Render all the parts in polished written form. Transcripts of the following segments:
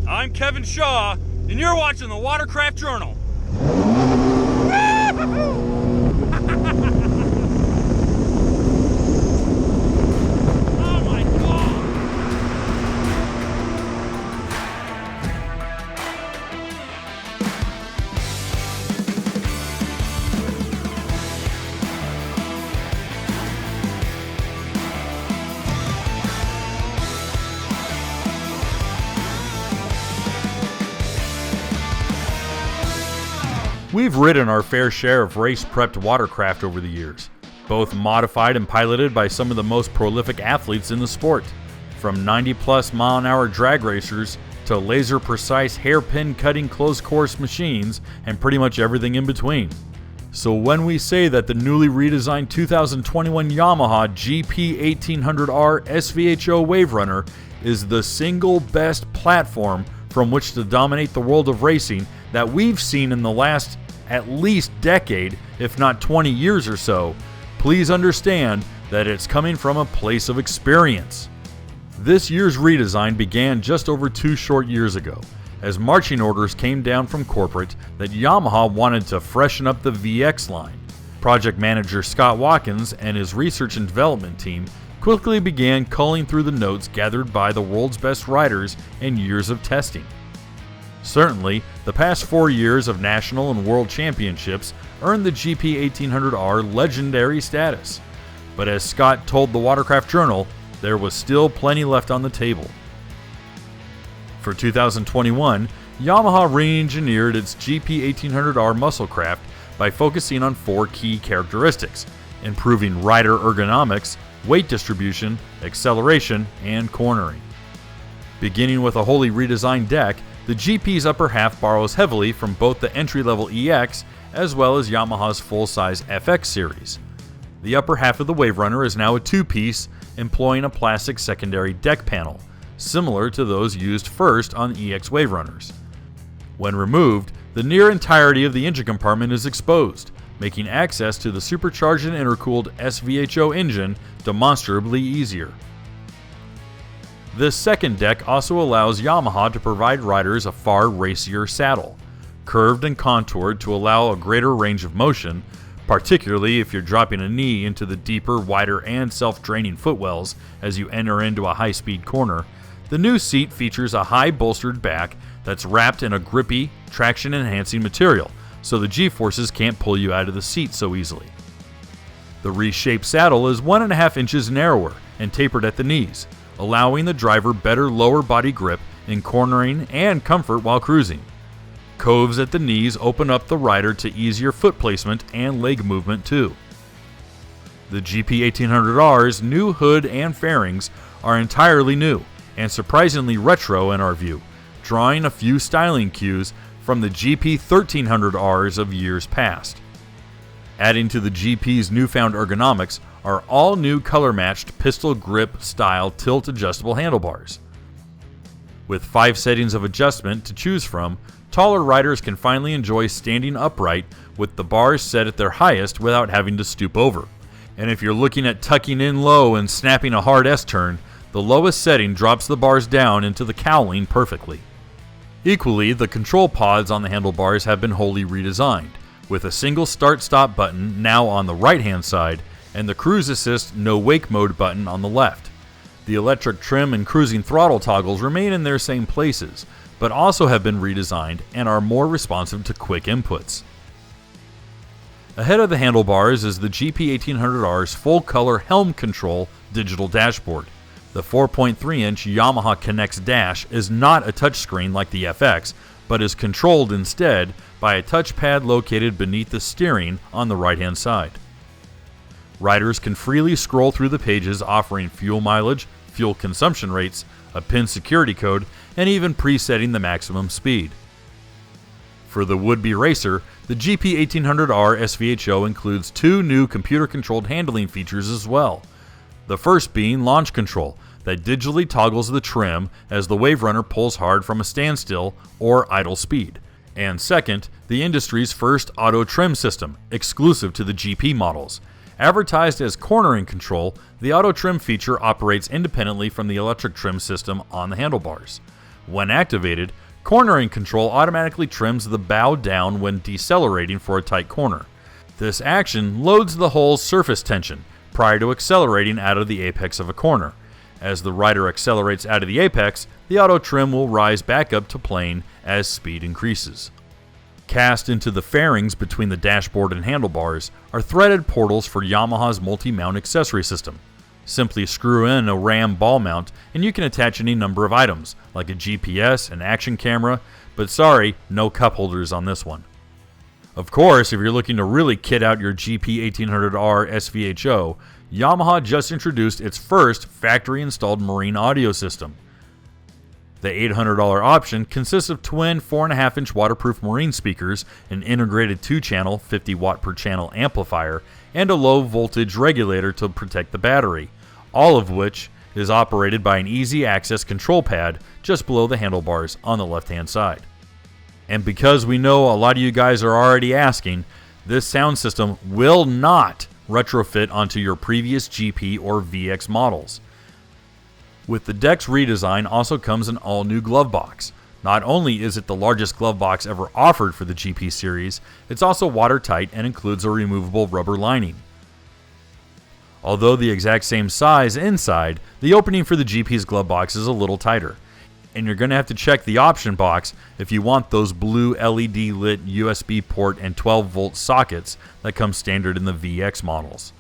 I'm Kevin Shaw, and you're watching the Watercraft Journal. Oh my God! We've ridden our fair share of race-prepped watercraft over the years, both modified and piloted by some of the most prolific athletes in the sport, from 90-plus mile-an-hour drag racers to laser-precise hairpin-cutting close-course machines and pretty much everything in between. So when we say that the newly redesigned 2021 Yamaha GP1800R SVHO Wave Runner is the single best platform from which to dominate the world of racing that we've seen in the last at least decade, if not 20 years or so, please understand that it's coming from a place of experience. This year's redesign began just over 2 short years ago, as marching orders came down from corporate that Yamaha wanted to freshen up the VX line. Project manager Scott Watkins and his research and development team quickly began culling through the notes gathered by the world's best riders and years of testing. Certainly, the past 4 years of national and world championships earned the GP1800R legendary status. But as Scott told the Watercraft Journal, there was still plenty left on the table. For 2021, Yamaha re-engineered its GP1800R musclecraft by focusing on 4 key characteristics: improving rider ergonomics, weight distribution, acceleration, and cornering. Beginning with a wholly redesigned deck, the GP's upper half borrows heavily from both the entry-level EX as well as Yamaha's full-size FX series. The upper half of the Wave Runner is now a 2-piece, employing a plastic secondary deck panel, similar to those used first on EX Wave Runners. When removed, the near entirety of the engine compartment is exposed, making access to the supercharged and intercooled SVHO engine demonstrably easier. This second deck also allows Yamaha to provide riders a far racier saddle, curved and contoured to allow a greater range of motion, particularly if you're dropping a knee into the deeper, wider, and self-draining footwells as you enter into a high-speed corner. The new seat features a high bolstered back that's wrapped in a grippy, traction-enhancing material, so the G-forces can't pull you out of the seat so easily. The reshaped saddle is 1.5 inches narrower and tapered at the knees, allowing the driver better lower body grip in cornering and comfort while cruising. Coves at the knees open up the rider to easier foot placement and leg movement too. The GP1800R's new hood and fairings are entirely new and surprisingly retro in our view, drawing a few styling cues from the GP1300Rs of years past. Adding to the GP's newfound ergonomics are all new color-matched pistol grip style tilt-adjustable handlebars. With 5 settings of adjustment to choose from, taller riders can finally enjoy standing upright with the bars set at their highest without having to stoop over. And if you're looking at tucking in low and snapping a hard S-turn, the lowest setting drops the bars down into the cowling perfectly. Equally, the control pods on the handlebars have been wholly redesigned, with a single start-stop button now on the right-hand side and the cruise assist no wake mode button on the left. The electric trim and cruising throttle toggles remain in their same places, but also have been redesigned and are more responsive to quick inputs. Ahead of the handlebars is the GP1800R's full-color helm control digital dashboard. The 4.3-inch Yamaha Connects Dash is not a touchscreen like the FX, but is controlled instead by a touchpad located beneath the steering on the right-hand side. Riders can freely scroll through the pages offering fuel mileage, fuel consumption rates, a PIN security code, and even presetting the maximum speed. For the would-be racer, the GP1800R SVHO includes 2 new computer-controlled handling features as well. The first being launch control, that digitally toggles the trim as the Wave Runner pulls hard from a standstill or idle speed. And second, the industry's first auto trim system, exclusive to the GP models. Advertised as cornering control, the auto trim feature operates independently from the electric trim system on the handlebars. When activated, cornering control automatically trims the bow down when decelerating for a tight corner. This action loads the hull's surface tension prior to accelerating out of the apex of a corner. As the rider accelerates out of the apex, the auto trim will rise back up to plane as speed increases. Cast into the fairings between the dashboard and handlebars are threaded portals for Yamaha's multi-mount accessory system. Simply screw in a RAM ball mount and you can attach any number of items, like a GPS, an action camera, but sorry, no cup holders on this one. Of course, if you're looking to really kit out your GP1800R SVHO, Yamaha just introduced its first factory-installed marine audio system. The $800 option consists of twin 4.5-inch waterproof marine speakers, an integrated 2-channel 50 watt per channel amplifier, and a low voltage regulator to protect the battery, all of which is operated by an easy access control pad just below the handlebars on the left hand side. And because we know a lot of you guys are already asking, this sound system will not retrofit onto your previous GP or VX models. With the deck's redesign also comes an all-new glove box. Not only is it the largest glove box ever offered for the GP series, it's also watertight and includes a removable rubber lining. Although the exact same size inside, the opening for the GP's glove box is a little tighter. And you're going to have to check the option box if you want those blue LED lit USB port and 12-volt sockets that come standard in the VX models.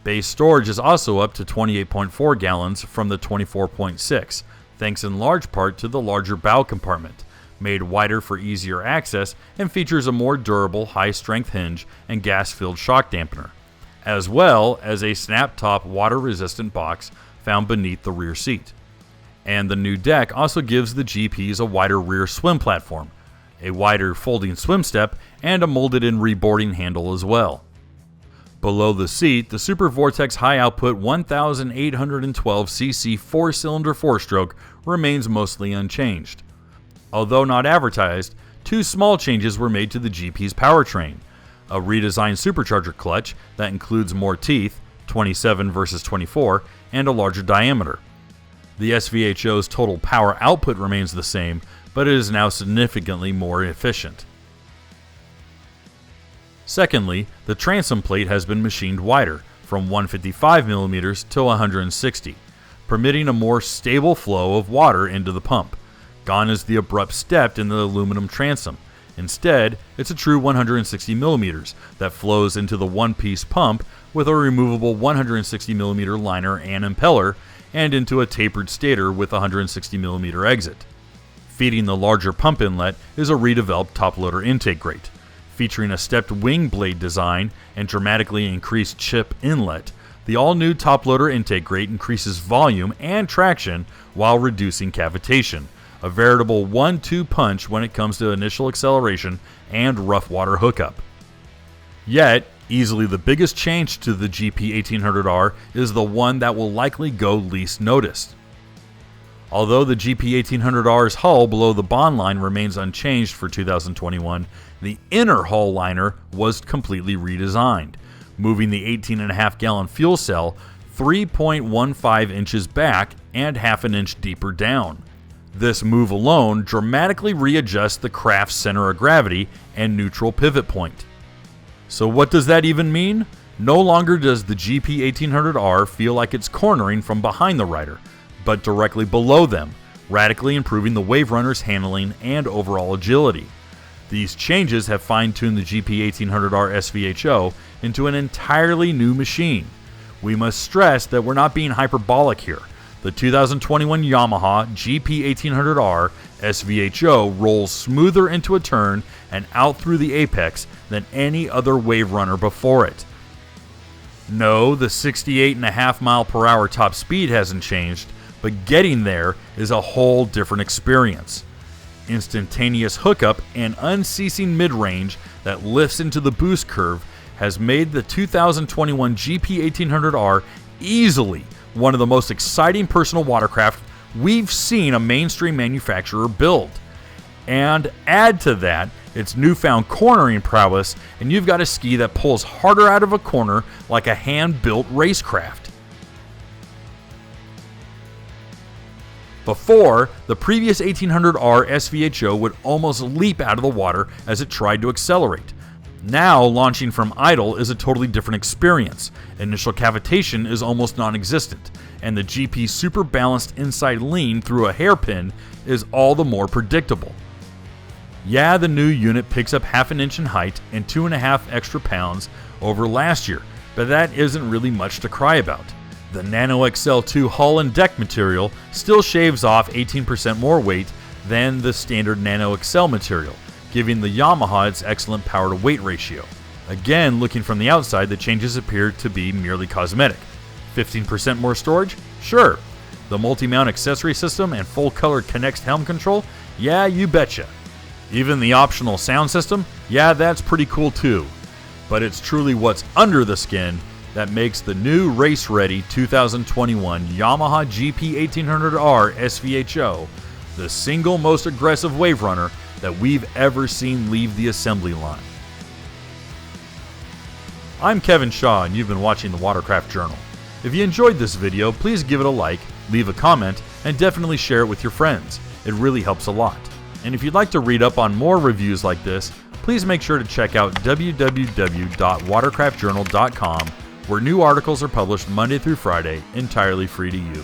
Base storage is also up to 28.4 gallons from the 24.6, thanks in large part to the larger bow compartment, made wider for easier access and features a more durable high-strength hinge and gas-filled shock dampener, as well as a snap-top water-resistant box found beneath the rear seat. And the new deck also gives the GPs a wider rear swim platform, a wider folding swim step, and a molded-in reboarding handle as well. Below the seat, the Super Vortex high-output 1812cc 4-cylinder 4-stroke remains mostly unchanged. Although not advertised, two small changes were made to the GP's powertrain: a redesigned supercharger clutch that includes more teeth, 27 versus 24, and a larger diameter. The SVHO's total power output remains the same, but it is now significantly more efficient. Secondly, the transom plate has been machined wider, from 155mm to 160, permitting a more stable flow of water into the pump. Gone is the abrupt step in the aluminum transom. Instead, it's a true 160mm that flows into the one-piece pump with a removable 160mm liner and impeller, and into a tapered stator with a 160mm exit. Feeding the larger pump inlet is a redeveloped top-loader intake grate. Featuring a stepped wing blade design and dramatically increased chip inlet, the all-new top-loader intake grate increases volume and traction while reducing cavitation, a veritable 1-2 punch when it comes to initial acceleration and rough water hookup. Yet, easily the biggest change to the GP1800R is the one that will likely go least noticed. Although the GP1800R's hull below the bond line remains unchanged for 2021, the inner hull liner was completely redesigned, moving the 18.5-gallon fuel cell 3.15 inches back and half an inch deeper down. This move alone dramatically readjusts the craft's center of gravity and neutral pivot point. So what does that even mean? No longer does the GP1800R feel like it's cornering from behind the rider, but directly below them, radically improving the Wave Runner's handling and overall agility. These changes have fine-tuned the GP1800R SVHO into an entirely new machine. We must stress that we're not being hyperbolic here. The 2021 Yamaha GP1800R SVHO rolls smoother into a turn and out through the apex than any other Wave Runner before it. No, the 68.5 mph top speed hasn't changed, but getting there is a whole different experience. Instantaneous hookup and unceasing mid-range that lifts into the boost curve has made the 2021 GP1800R easily one of the most exciting personal watercraft we've seen a mainstream manufacturer build. And add to that its newfound cornering prowess, and you've got a ski that pulls harder out of a corner like a hand-built racecraft. Before, the previous 1800R SVHO would almost leap out of the water as it tried to accelerate. Now, launching from idle is a totally different experience. Initial cavitation is almost non-existent, and the GP super balanced inside lean through a hairpin is all the more predictable. Yeah, the new unit picks up half an inch in height and 2.5 extra pounds over last year, but that isn't really much to cry about. The Nano XL2 hull and deck material still shaves off 18% more weight than the standard Nano XL material, giving the Yamaha its excellent power to weight ratio. Again, looking from the outside, the changes appear to be merely cosmetic. 15% more storage? Sure. The multi-mount accessory system and full-color Connect helm control? Yeah, you betcha. Even the optional sound system? Yeah, that's pretty cool too. But it's truly what's under the skin that makes the new race-ready 2021 Yamaha GP1800R SVHO the single most aggressive wave runner that we've ever seen leave the assembly line. I'm Kevin Shaw, and you've been watching the Watercraft Journal. If you enjoyed this video, please give it a like, leave a comment, and definitely share it with your friends. It really helps a lot. And if you'd like to read up on more reviews like this, please make sure to check out www.watercraftjournal.com, where new articles are published Monday through Friday, entirely free to you.